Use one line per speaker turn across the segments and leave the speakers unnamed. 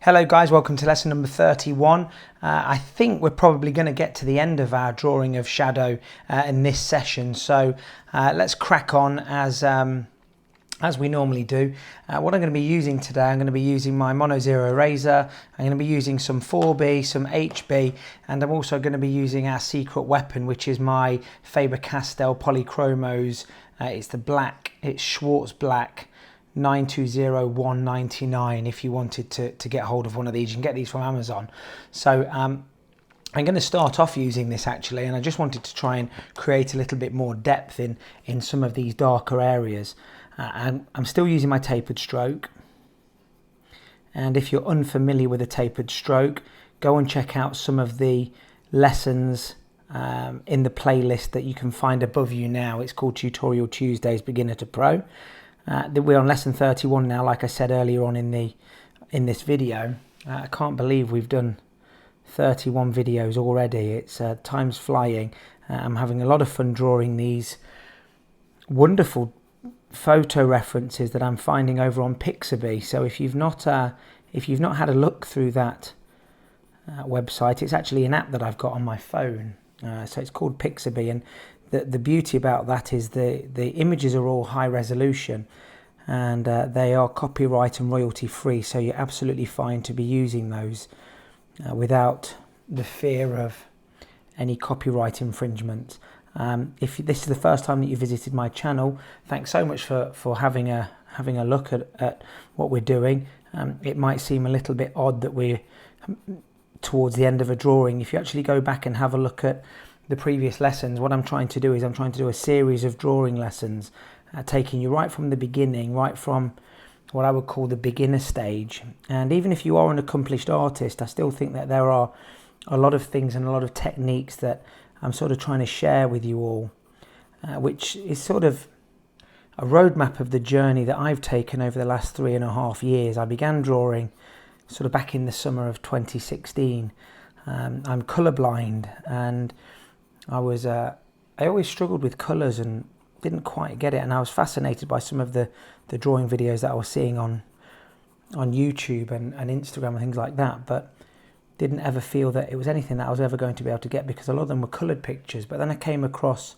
Hello guys, welcome to lesson number 31. I think we're probably going to get to the end of our drawing of shadow in this session, so let's crack on as we normally do. What I'm going to be using today, I'm going to be using my Mono Zero eraser, I'm going to be using some 4B, some HB, and I'm also going to be using our secret weapon, which is my Faber-Castell Polychromos. It's the black, it's Schwarz black 920199. If you wanted to get hold of one of these, you can get these from Amazon. So I'm going to start off using this actually, and I just wanted to try and create a little bit more depth in some of these darker areas. And I'm still using my tapered stroke, and if you're unfamiliar with a tapered stroke, go and check out some of the lessons in the playlist that you can find above you now. It's called Tutorial Tuesdays Beginner to Pro. We're on lesson 31 now, like I said earlier on in this video. I can't believe we've done 31 videos already. It's time's flying. I'm having a lot of fun drawing these wonderful photo references that I'm finding over on Pixabay. So if you've not had a look through that website, it's actually an app that I've got on my phone. So it's called Pixabay, and the beauty about that is the images are all high resolution, and they are copyright and royalty free, so you're absolutely fine to be using those without the fear of any copyright infringement. If this is the first time that you visited my channel, thanks so much for having a look at what we're doing. It might seem a little bit odd that we're towards the end of a drawing. If you actually go back and have a look at the previous lessons, what I'm trying to do is I'm trying to do a series of drawing lessons, taking you right from the beginning, right from what I would call the beginner stage. And even if you are an accomplished artist, I still think that there are a lot of things and a lot of techniques that I'm sort of trying to share with you all, which is sort of a roadmap of the journey that I've taken over the last 3.5 years. I began drawing sort of back in the summer of 2016. I'm colourblind, and I always struggled with colours and didn't quite get it, and I was fascinated by some of the drawing videos that I was seeing on YouTube and Instagram and things like that, but didn't ever feel that it was anything that I was ever going to be able to get, because a lot of them were coloured pictures. But then I came across,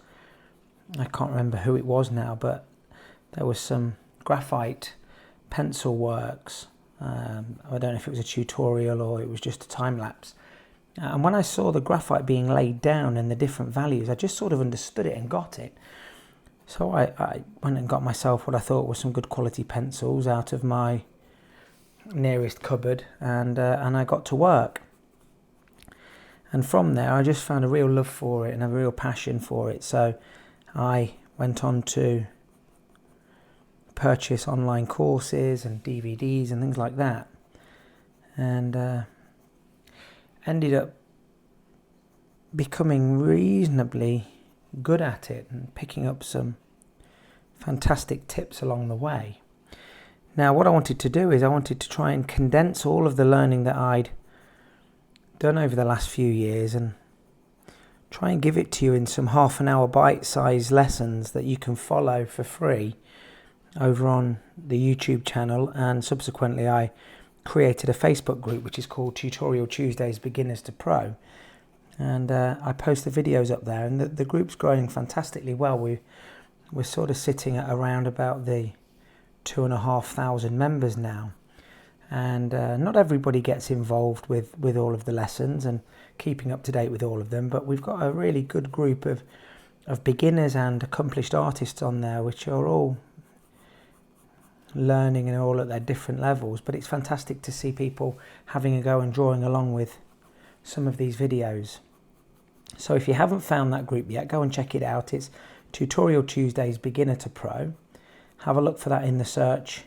I can't remember who it was now, but there was some graphite pencil works. I don't know if it was a tutorial or it was just a time lapse. And when I saw the graphite being laid down and the different values, I just sort of understood it and got it. So I went and got myself what I thought was some good quality pencils out of my nearest cupboard, and I got to work. And from there, I just found a real love for it and a real passion for it. So I went on to purchase online courses and DVDs and things like that, and ended up becoming reasonably good at it and picking up some fantastic tips along the way. Now, what I wanted to do is I wanted to try and condense all of the learning that I'd done over the last few years and try and give it to you in some half-an-hour bite-sized lessons that you can follow for free over on the YouTube channel. And subsequently I created a Facebook group which is called Tutorial Tuesdays Beginners to Pro, and I post the videos up there, and the group's growing fantastically well. We're sort of sitting at around about the 2,500 members now, and not everybody gets involved with all of the lessons and keeping up to date with all of them, but we've got a really good group of beginners and accomplished artists on there, which are all learning and all at their different levels. But it's fantastic to see people having a go and drawing along with some of these videos. So if you haven't found that group yet, go and check it out. It's Tutorial Tuesdays Beginner to Pro. Have a look for that in the search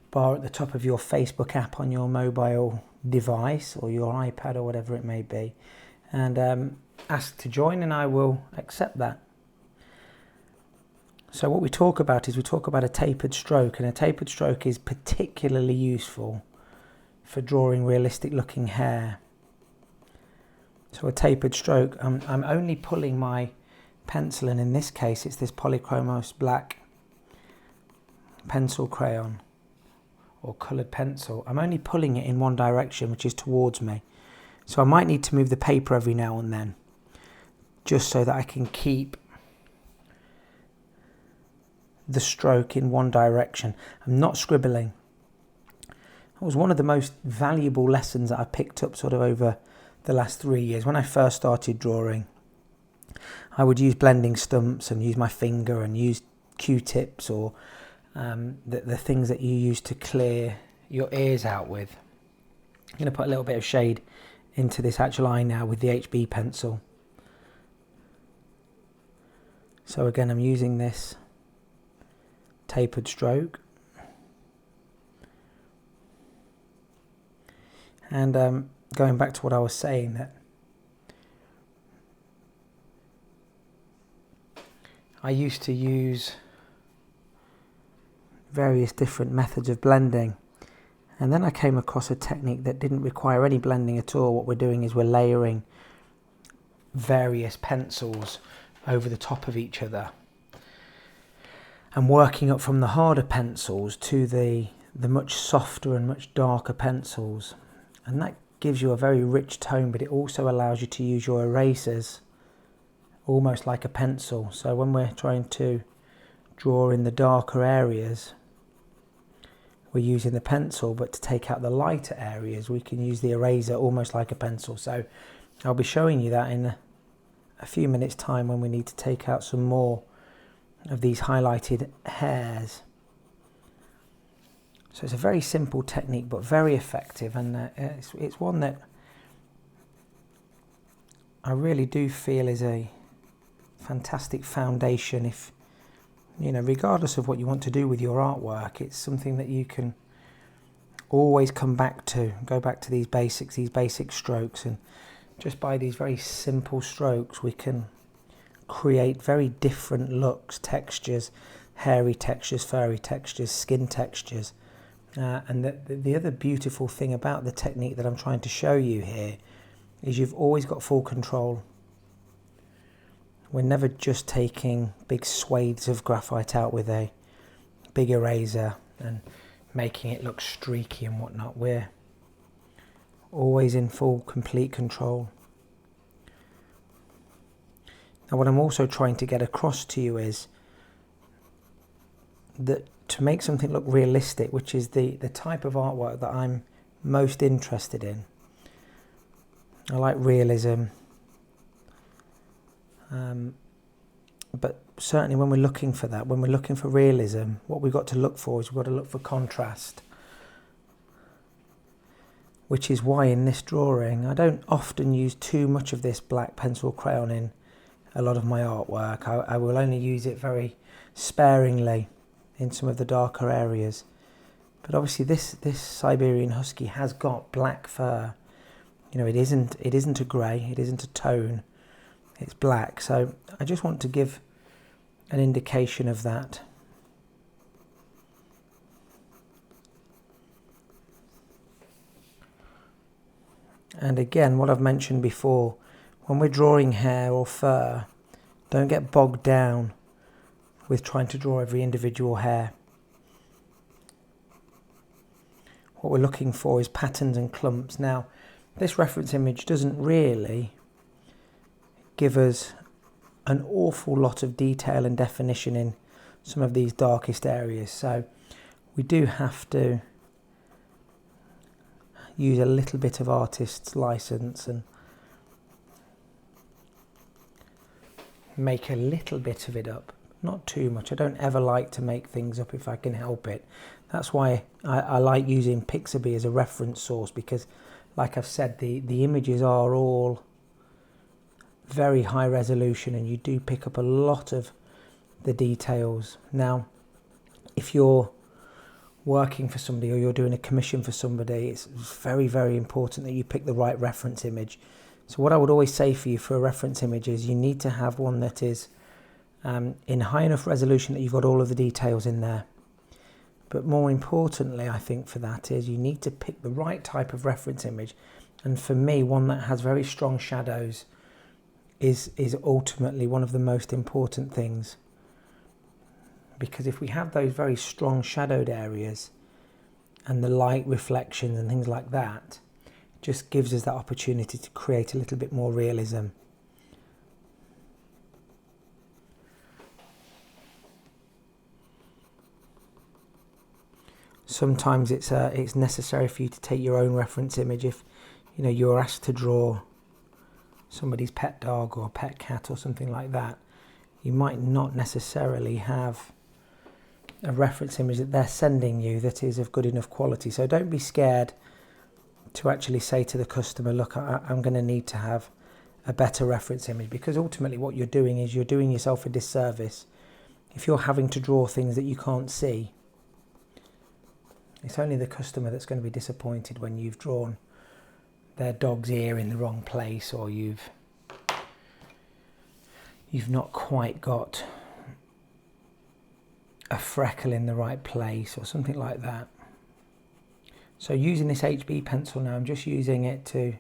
bar at the top of your Facebook app on your mobile device or your iPad or whatever it may be, and ask to join, and I will accept that. So what we talk about is a tapered stroke, and a tapered stroke is particularly useful for drawing realistic looking hair. So a tapered stroke, I'm only pulling my pencil, and in this case it's this Polychromos black pencil crayon, or coloured pencil, I'm only pulling it in one direction, which is towards me. So I might need to move the paper every now and then, just so that I can keep the stroke in one direction. I'm not scribbling. It was one of the most valuable lessons that I picked up sort of over the last 3 years. When I first started drawing, I would use blending stumps and use my finger and use Q-tips or the things that you use to clear your ears out with. I'm going to put a little bit of shade into this actual eye now with the HB pencil. So again, I'm using this tapered stroke. And going back to what I was saying, that I used to use various different methods of blending, and then I came across a technique that didn't require any blending at all. What we're doing is we're layering various pencils over the top of each other and working up from the harder pencils to the much softer and much darker pencils, and that gives you a very rich tone, but it also allows you to use your erasers almost like a pencil. So when we're trying to draw in the darker areas, we're using the pencil, but to take out the lighter areas we can use the eraser almost like a pencil. So I'll be showing you that in a few minutes time when we need to take out some more of these highlighted hairs. So it's a very simple technique but very effective, and it's one that I really do feel is a fantastic foundation. If you know, regardless of what you want to do with your artwork, it's something that you can always come back to, go back to these basic strokes, and just by these very simple strokes we can create very different looks, textures, hairy textures, furry textures, skin textures. And the other beautiful thing about the technique that I'm trying to show you here is you've always got full control. We're never just taking big swathes of graphite out with a big eraser and making it look streaky and whatnot. We're always in full, complete control. Now what I'm also trying to get across to you is that to make something look realistic, which is the type of artwork that I'm most interested in. I like realism, but certainly when we're looking for that, when we're looking for realism, what we've got to look for is we've got to look for contrast, which is why in this drawing I don't often use too much of this black pencil crayon in a lot of my artwork. I will only use it very sparingly in some of the darker areas. But obviously this Siberian Husky has got black fur. You know, it isn't a grey, it isn't a tone, it's black. So I just want to give an indication of that. And again, what I've mentioned before, when we're drawing hair or fur, don't get bogged down with trying to draw every individual hair. What we're looking for is patterns and clumps. Now, this reference image doesn't really give us an awful lot of detail and definition in some of these darkest areas, so we do have to use a little bit of artist's license and make a little bit of it up. Not too much. I don't ever like to make things up if I can help it. That's why I like using Pixabay as a reference source, because like I've said, the images are all very high resolution and you do pick up a lot of the details. Now, if you're working for somebody or you're doing a commission for somebody, it's very, very important that you pick the right reference image. So what I would always say for you for a reference image is you need to have one that is in high enough resolution that you've got all of the details in there. But more importantly, I think for that is you need to pick the right type of reference image. And for me, one that has very strong shadows is ultimately one of the most important things. Because if we have those very strong shadowed areas and the light reflections and things like that just gives us that opportunity to create a little bit more realism. Sometimes it's necessary for you to take your own reference image if you're asked to draw somebody's pet dog or pet cat or something like that. You might not necessarily have a reference image that they're sending you that is of good enough quality. So don't be scared to actually say to the customer, look, I'm going to need to have a better reference image, because ultimately what you're doing is you're doing yourself a disservice if you're having to draw things that you can't see. It's only the customer that's going to be disappointed when you've drawn their dog's ear in the wrong place, or you've not quite got a freckle in the right place or something like that. So using this HB pencil now, I'm just using it to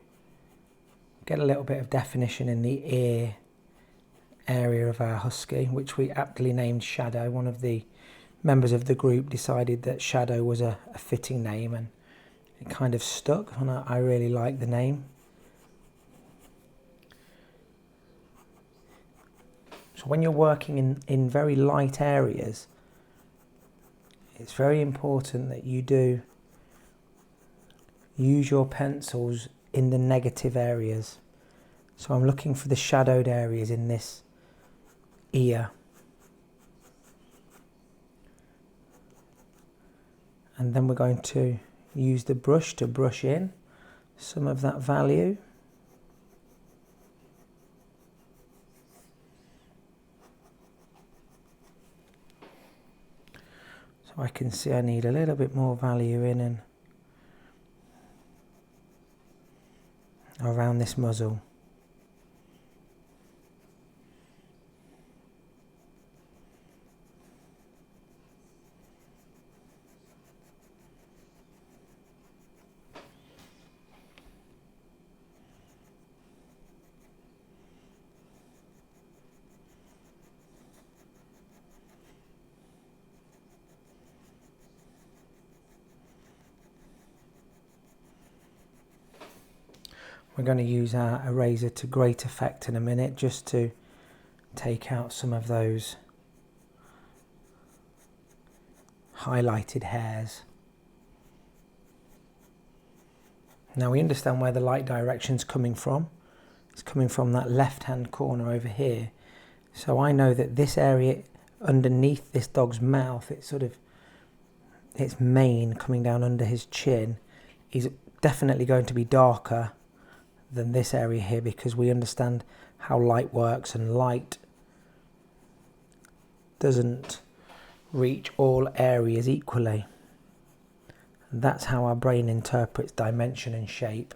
get a little bit of definition in the ear area of our husky, which we aptly named Shadow. One of the members of the group decided that Shadow was a fitting name, and it kind of stuck, and I really like the name. So when you're working in very light areas, it's very important that you do use your pencils in the negative areas. So I'm looking for the shadowed areas in this ear. And then we're going to use the brush to brush in some of that value. So I can see I need a little bit more value in and around this muzzle. We're going to use our eraser to great effect in a minute, just to take out some of those highlighted hairs. Now we understand where the light direction's coming from. It's coming from that left hand corner over here. So I know that this area underneath this dog's mouth, its mane coming down under his chin, is definitely going to be darker than this area here, because we understand how light works, and light doesn't reach all areas equally. And that's how our brain interprets dimension and shape.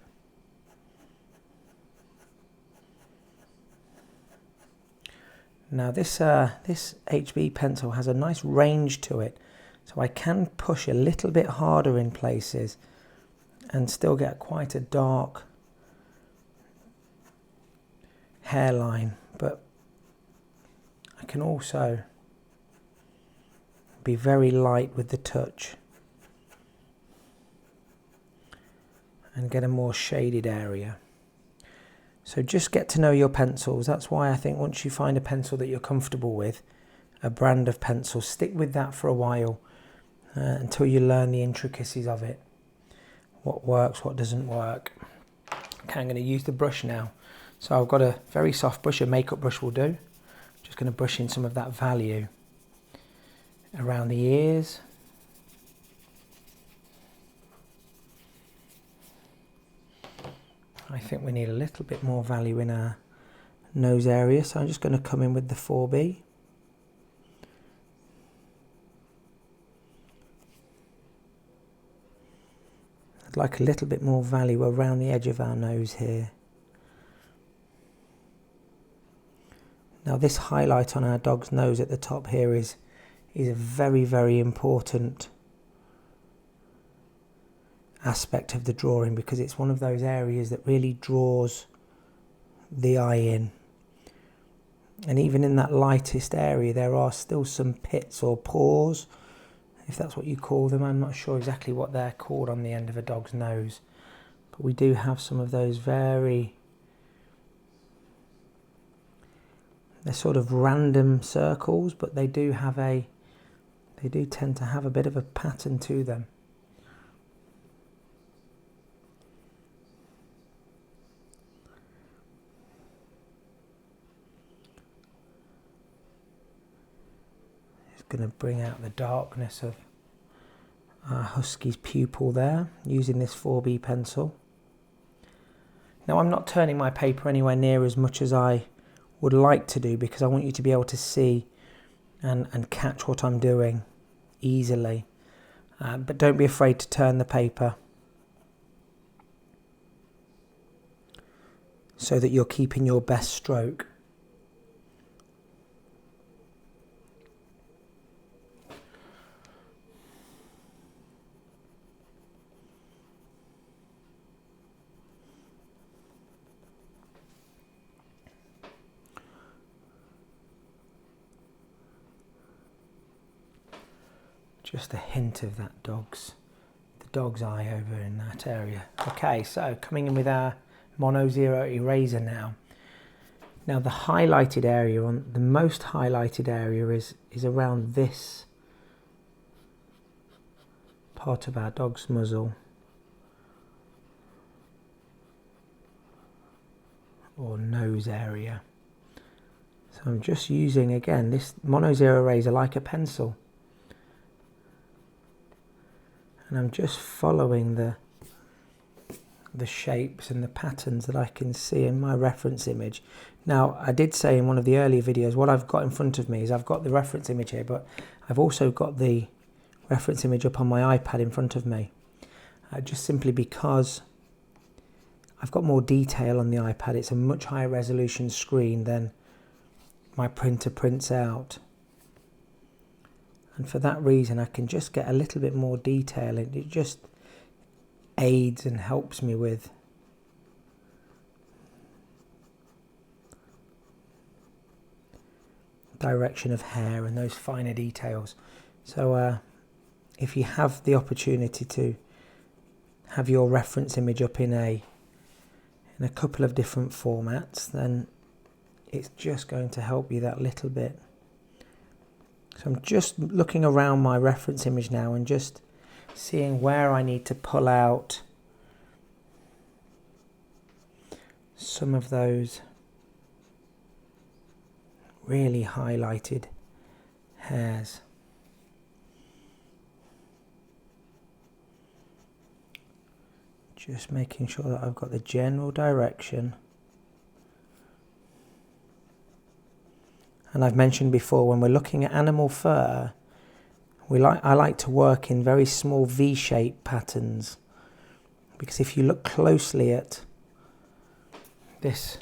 Now this HB pencil has a nice range to it, so I can push a little bit harder in places and still get quite a dark hairline, but I can also be very light with the touch and get a more shaded area. So just get to know your pencils. That's why I think once you find a pencil that you're comfortable with, a brand of pencil, stick with that for a while until you learn the intricacies of it, what works, what doesn't work. Okay, I'm going to use the brush now. So I've got a very soft brush, a makeup brush will do. Just going to brush in some of that value around the ears. I think we need a little bit more value in our nose area, so I'm just going to come in with the 4B. I'd like a little bit more value around the edge of our nose here. Now this highlight on our dog's nose at the top here is a very, very important aspect of the drawing, because it's one of those areas that really draws the eye in. And even in that lightest area there are still some pits or pores if that's what you call them. I'm not sure exactly what they're called on the end of a dog's nose, but we do have some of those they're sort of random circles, but they do tend to have a bit of a pattern to them. Going to bring out the darkness of our husky's pupil there using this 4B pencil. Now I'm not turning my paper anywhere near as much as I would like to do, because I want you to be able to see and catch what I'm doing easily, but don't be afraid to turn the paper so that you're keeping your best stroke. Just a hint of that the dog's eye over in that area. Okay, so coming in with our Mono Zero eraser now. Now the highlighted area, the most highlighted area is around this part of our dog's muzzle, or nose area. So I'm just using, again, this Mono Zero eraser like a pencil. And I'm just following the shapes and the patterns that I can see in my reference image. Now, I did say in one of the earlier videos, what I've got in front of me is I've got the reference image here, but I've also got the reference image up on my iPad in front of me. Just simply because I've got more detail on the iPad. It's a much higher resolution screen than my printer prints out. And for that reason, I can just get a little bit more detail, and it just aids and helps me with direction of hair and those finer details. So if you have the opportunity to have your reference image up in a couple of different formats, then it's just going to help you that little bit. So I'm just looking around my reference image now and just seeing where I need to pull out some of those really highlighted hairs. Just making sure that I've got the general direction. And I've mentioned before, when we're looking at animal fur, I like to work in very small V-shaped patterns, because if you look closely at this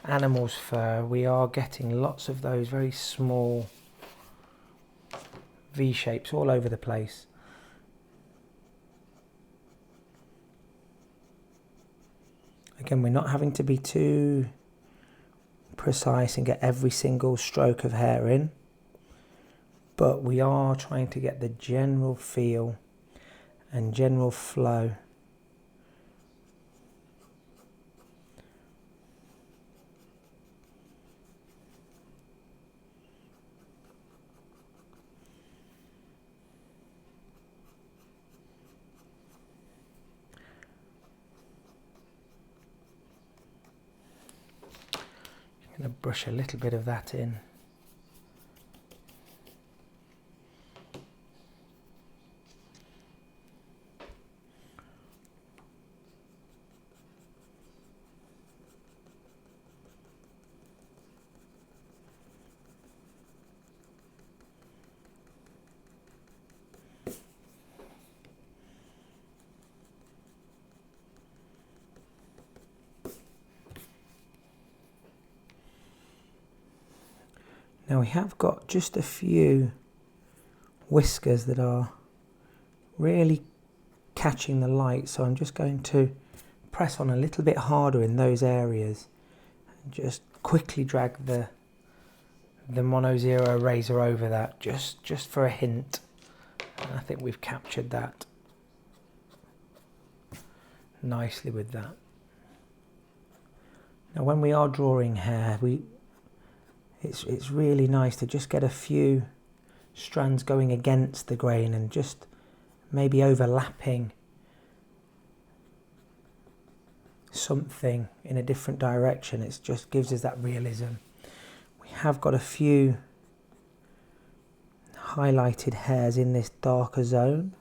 animal's fur, we are getting lots of those very small V-shapes all over the place. Again, we're not having to be too precise and get every single stroke of hair in, but we are trying to get the general feel and general flow. I'm going to brush a little bit of that in. Now we have got just a few whiskers that are really catching the light, so I'm just going to press on a little bit harder in those areas and just quickly drag the Mono Zero eraser over that, just for a hint And I think we've captured that nicely with that. Now when we are drawing hair, it's really nice to just get a few strands going against the grain and just maybe overlapping something in a different direction. It just gives us that realism. We have got a few highlighted hairs in this darker zone.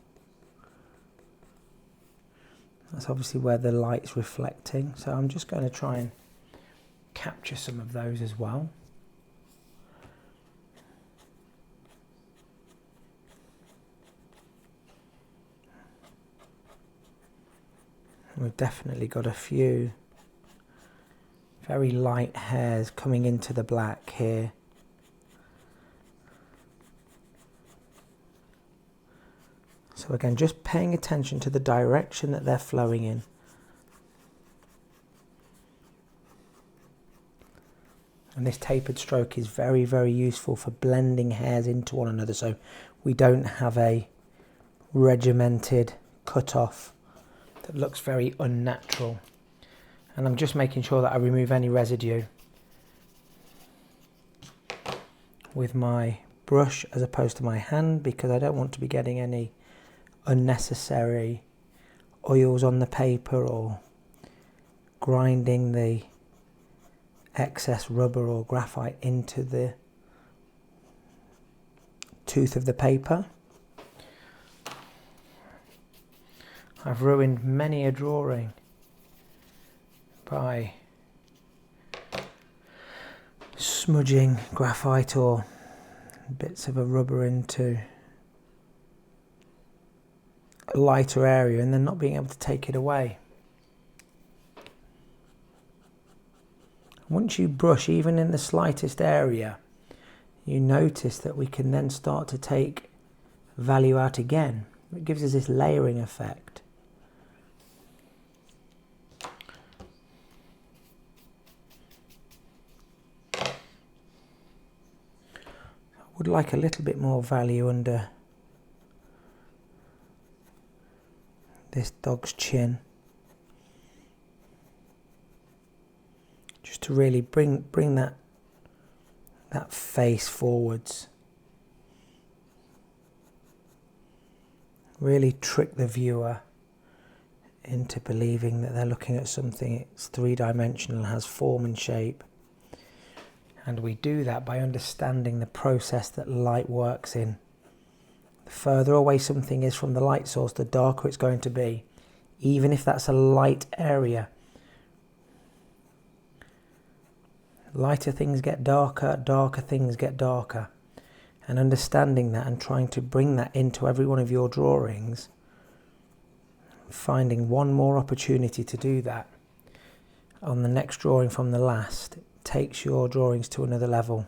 That's obviously where the light's reflecting, so I'm just going to try and capture some of those as well. We've definitely got a few very light hairs coming into the black here. So again, just paying attention to the direction that they're flowing in. And this tapered stroke is very, very useful for blending hairs into one another, so we don't have a regimented cut-off that looks very unnatural. And I'm just making sure that I remove any residue with my brush as opposed to my hand, because I don't want to be getting any unnecessary oils on the paper or grinding the excess rubber or graphite into the tooth of the paper. I've ruined many a drawing by smudging graphite or bits of a rubber into a lighter area and then not being able to take it away. Once you brush even in the slightest area, you notice that we can then start to take value out again. It gives us this layering effect. I would like a little bit more value under this dog's chin, just to really bring that face forwards, really trick the viewer into believing that they're looking at something. It's three-dimensional, has form and shape, and we do that by understanding the process that light works in. The further away something is from the light source, the darker it's going to be, even if that's a light area. Lighter things get darker, darker things get darker. And understanding that and trying to bring that into every one of your drawings, finding one more opportunity to do that on the next drawing from the last, it takes your drawings to another level.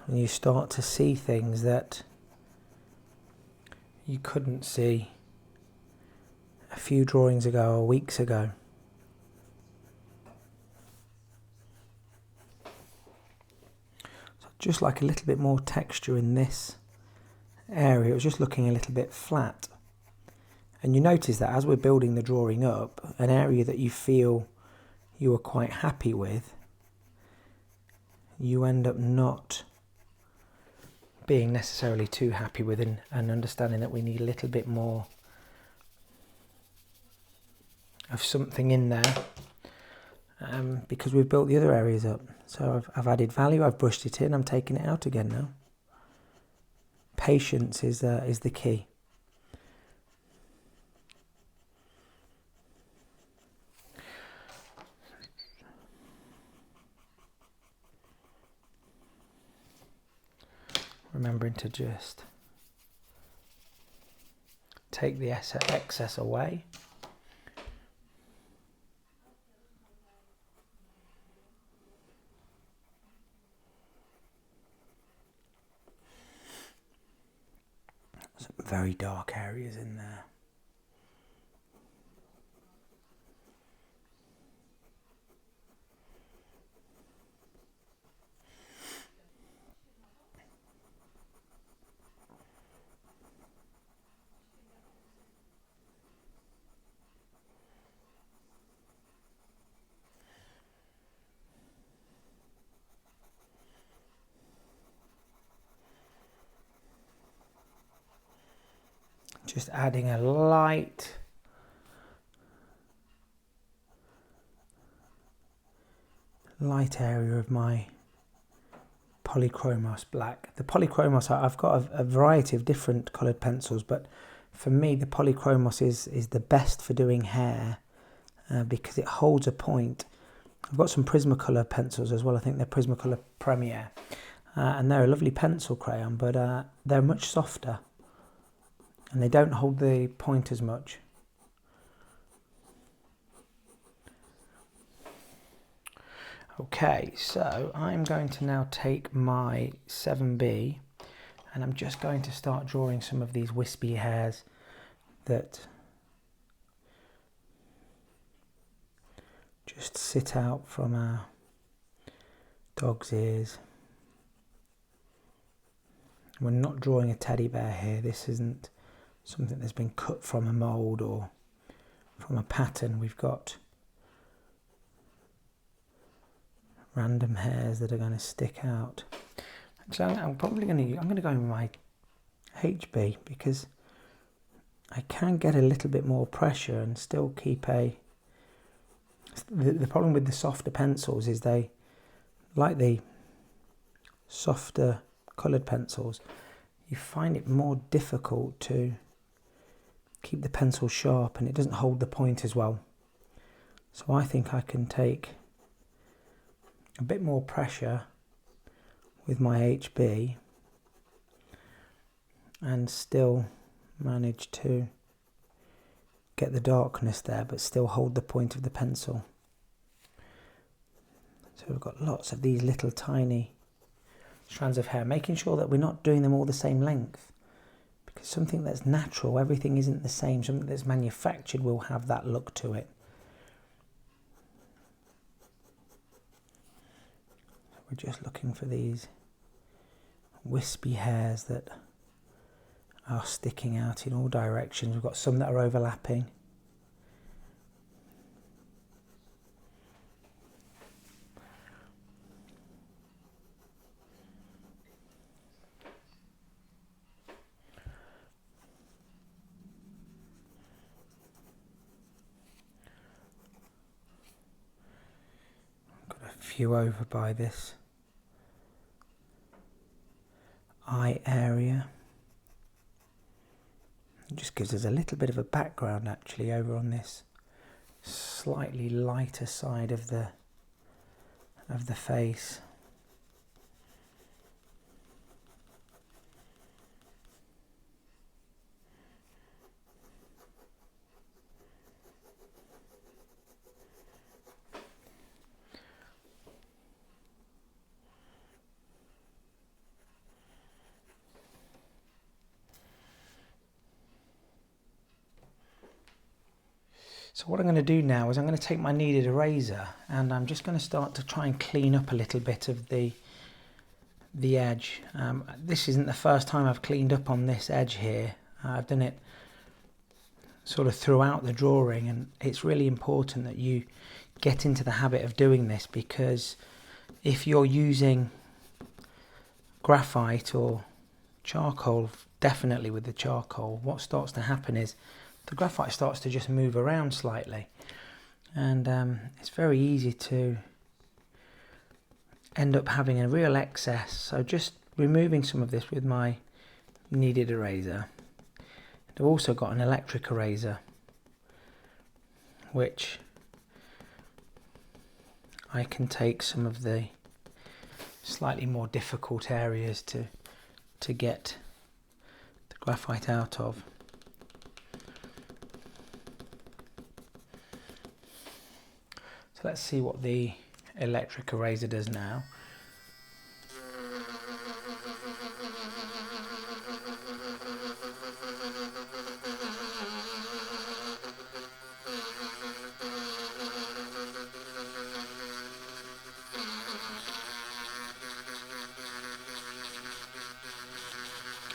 And you start to see things that you couldn't see a few drawings ago or weeks ago. So just like a little bit more texture in this area, it was just looking a little bit flat. And you notice that as we're building the drawing up, an area that you feel you are quite happy with, you end up not being necessarily too happy with, and understanding that we need a little bit more of something in there, because we've built the other areas up. So I've added value, I've brushed it in, I'm taking it out again now. Patience is the key. Remembering to just take the excess away. Some very dark areas in there. just adding a light area of my Polychromos black. The Polychromos, I've got a variety of different coloured pencils, but for me the Polychromos is the best for doing hair because it holds a point. I've got some Prismacolor pencils as well. I think they're Prismacolor Premier, and they're a lovely pencil crayon, but they're much softer and they don't hold the point as much. Okay, so I'm going to now take my 7B and I'm just going to start drawing some of these wispy hairs that just sit out from our dog's ears. We're not drawing a teddy bear here. This isn't something that's been cut from a mould or from a pattern. We've got random hairs that are going to stick out. Actually, I'm going to go with my HB because I can get a little bit more pressure and still keep a. The problem with the softer pencils is they, like the softer coloured pencils, you find it more difficult to keep the pencil sharp and it doesn't hold the point as well. So I think I can take a bit more pressure with my HB and still manage to get the darkness there but still hold the point of the pencil. So we've got lots of these little tiny strands of hair, making sure that we're not doing them all the same length, because something that's natural, everything isn't the same. Something that's manufactured will have that look to it. We're just looking for these wispy hairs that are sticking out in all directions. We've got some that are overlapping. Got a few over by this eye area. It just gives us a little bit of a background actually over on this slightly lighter side of the face. So what I'm going to do now is I'm going to take my kneaded eraser and I'm just going to start to try and clean up a little bit of the edge. This isn't the first time I've cleaned up on this edge here. I've done it sort of throughout the drawing, and it's really important that you get into the habit of doing this, because if you're using graphite or charcoal, definitely with the charcoal, what starts to happen is the graphite starts to just move around slightly, and it's very easy to end up having a real excess. So just removing some of this with my kneaded eraser. I've also got an electric eraser which I can take some of the slightly more difficult areas to get the graphite out of. So let's see what the electric eraser does now.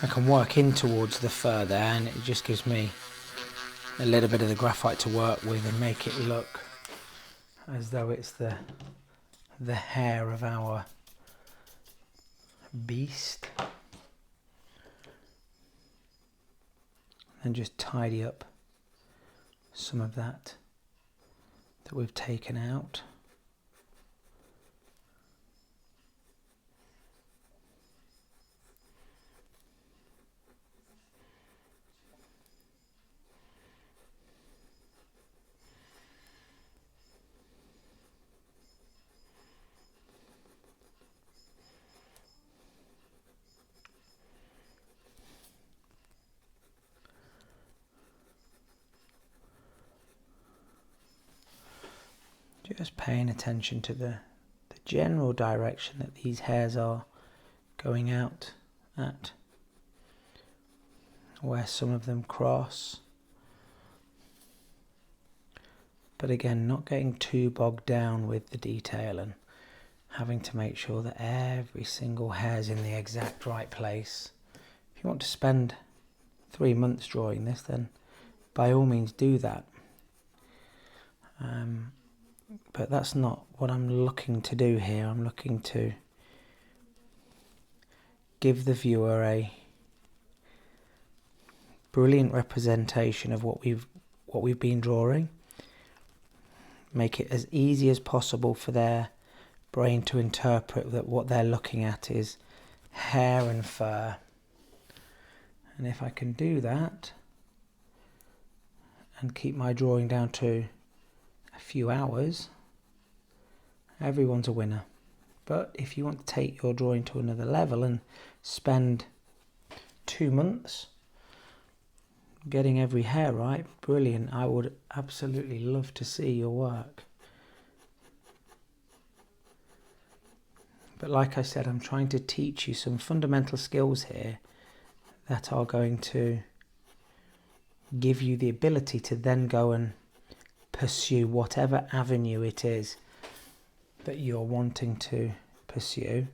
I can work in towards the fur there, and it just gives me a little bit of the graphite to work with and make it look as though it's the hair of our beast. and just tidy up some of that we've taken out. Just paying attention to the general direction that these hairs are going out at, where some of them cross. But again, not getting too bogged down with the detail and having to make sure that every single hair's in the exact right place. If you want to spend 3 months drawing this, then by all means do that. But that's not what I'm looking to do here. I'm looking to give the viewer a brilliant representation of what we've been drawing. Make it as easy as possible for their brain to interpret that what they're looking at is hair and fur. And if I can do that and keep my drawing down to a few hours, everyone's a winner. But if you want to take your drawing to another level and spend 2 months getting every hair right, brilliant. I would absolutely love to see your work. But like I said, I'm trying to teach you some fundamental skills here that are going to give you the ability to then go and pursue whatever avenue it is that you're wanting to pursue.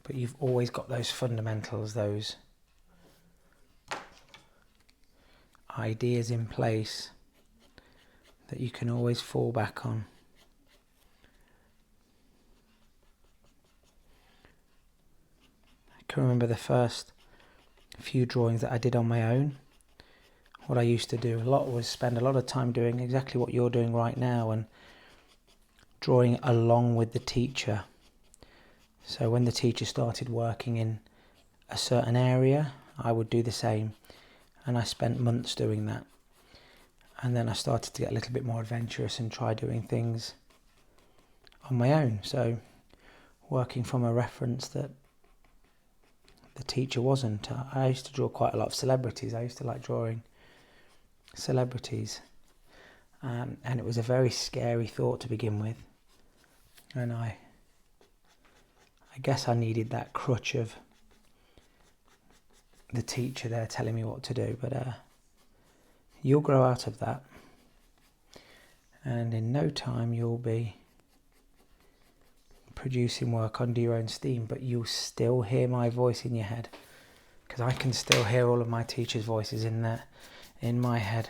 But you've always got those fundamentals, those ideas in place that you can always fall back on. I can remember the first few drawings that I did on my own. What I used to do a lot was spend a lot of time doing exactly what you're doing right now and drawing along with the teacher. So when the teacher started working in a certain area, I would do the same. And I spent months doing that. And then I started to get a little bit more adventurous and try doing things on my own. So working from a reference that the teacher wasn't. I used to draw quite a lot of celebrities. I used to like drawing celebrities. And it was a very scary thought to begin with. And I guess I needed that crutch of the teacher there telling me what to do, but you'll grow out of that, and in no time you'll be producing work under your own steam, but you'll still hear my voice in your head, because I can still hear all of my teachers' voices in there, in my head.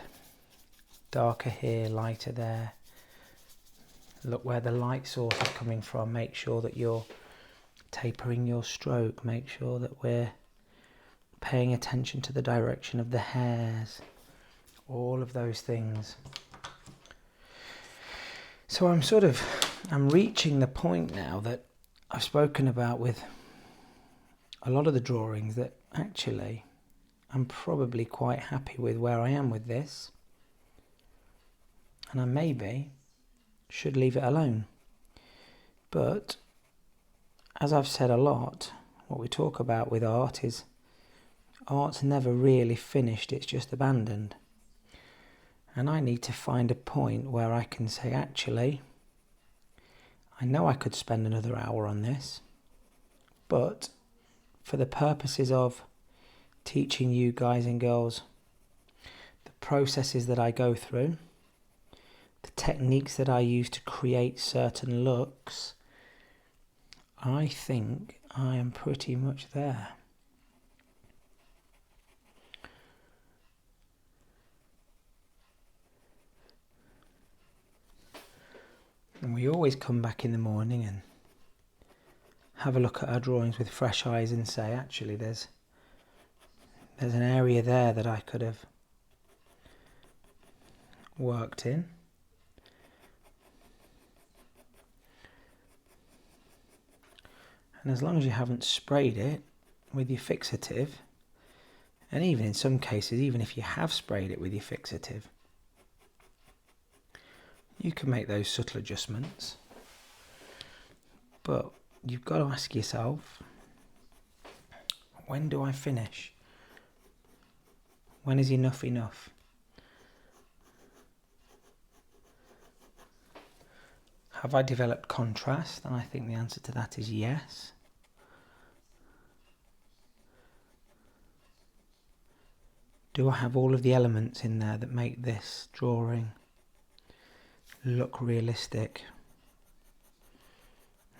Darker here, lighter there. Look where the light source is coming from. Make sure that you're tapering your stroke. Make sure that we're paying attention to the direction of the hairs. All of those things. So I'm reaching the point now that I've spoken about with a lot of the drawings that actually I'm probably quite happy with where I am with this. And I maybe should leave it alone. But as I've said a lot, what we talk about with art is art's never really finished, it's just abandoned. And I need to find a point where I can say, actually, I know I could spend another hour on this, but for the purposes of teaching you guys and girls the processes that I go through, the techniques that I use to create certain looks, I think I am pretty much there. And we always come back in the morning and have a look at our drawings with fresh eyes and say, actually, there's there's an area there that I could have worked in. And as long as you haven't sprayed it with your fixative, and even in some cases, even if you have sprayed it with your fixative, you can make those subtle adjustments. But you've got to ask yourself, when do I finish? When is enough enough? Have I developed contrast? And I think the answer to that is yes. Do I have all of the elements in there that make this drawing look realistic?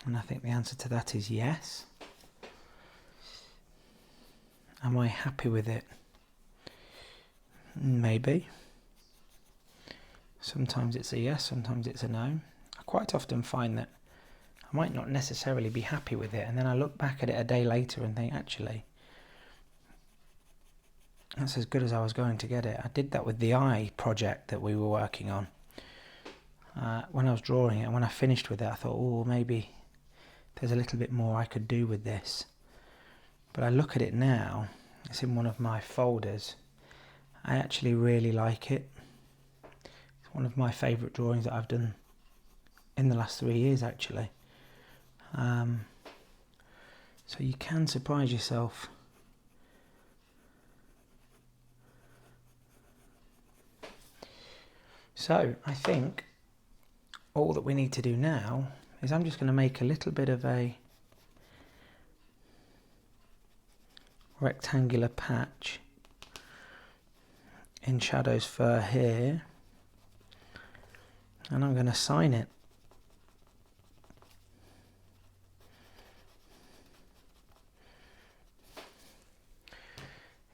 And I think the answer to that is yes. Am I happy with it? Maybe. Sometimes it's a yes, sometimes it's a no. I quite often find that I might not necessarily be happy with it, and then I look back at it a day later and think, actually, that's as good as I was going to get it. I did that with the eye project that we were working on. When I was drawing it, and when I finished with it, I thought, oh, maybe there's a little bit more I could do with this. But I look at it now, it's in one of my folders. I actually really like it. It's one of my favourite drawings that I've done in the last 3 years, actually. So you can surprise yourself. So I think all that we need to do now is I'm just going to make a little bit of a rectangular patch in Shadow's fur here, and I'm going to sign it.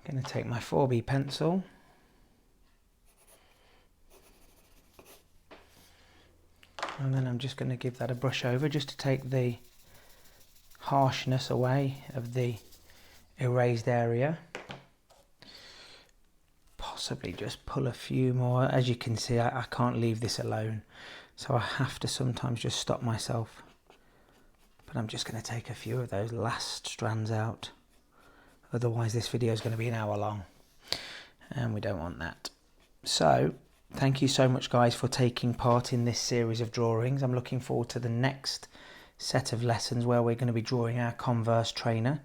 I'm going to take my 4B pencil and then I'm just going to give that a brush over just to take the harshness away of the erased area. Possibly just pull a few more. As you can see, I can't leave this alone, so I have to sometimes just stop myself. But I'm just going to take a few of those last strands out. Otherwise this video is going to be an hour long, and we don't want that. So thank you so much, guys, for taking part in this series of drawings. I'm looking forward to the next set of lessons where we're going to be drawing our Converse trainer.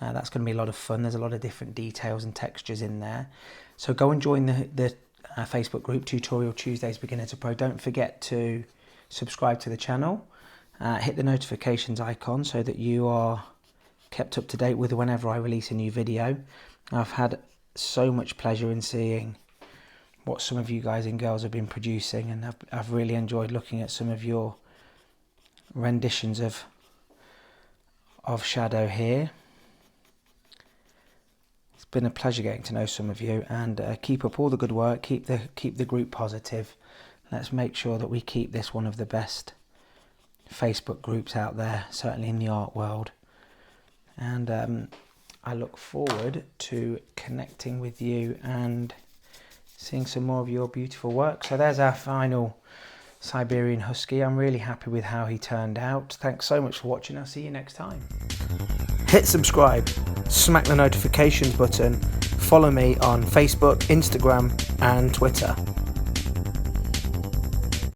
That's going to be a lot of fun. There's a lot of different details and textures in there. So go and join the Facebook group, Tutorial Tuesdays Beginner to Pro. Don't forget to subscribe to the channel. Hit the notifications icon so that you are kept up to date with whenever I release a new video. I've had so much pleasure in seeing what some of you guys and girls have been producing, and I've really enjoyed looking at some of your renditions of Shadow here. It's been a pleasure getting to know some of you, and keep up all the good work. Keep the group positive. Let's make sure that we keep this one of the best Facebook groups out there, certainly in the art world. And I look forward to connecting with you and seeing some more of your beautiful work. So there's our final Siberian Husky. I'm really happy with how he turned out. Thanks so much for watching. I'll see you next time. Hit subscribe, smack the notifications button, follow me on Facebook, Instagram and Twitter.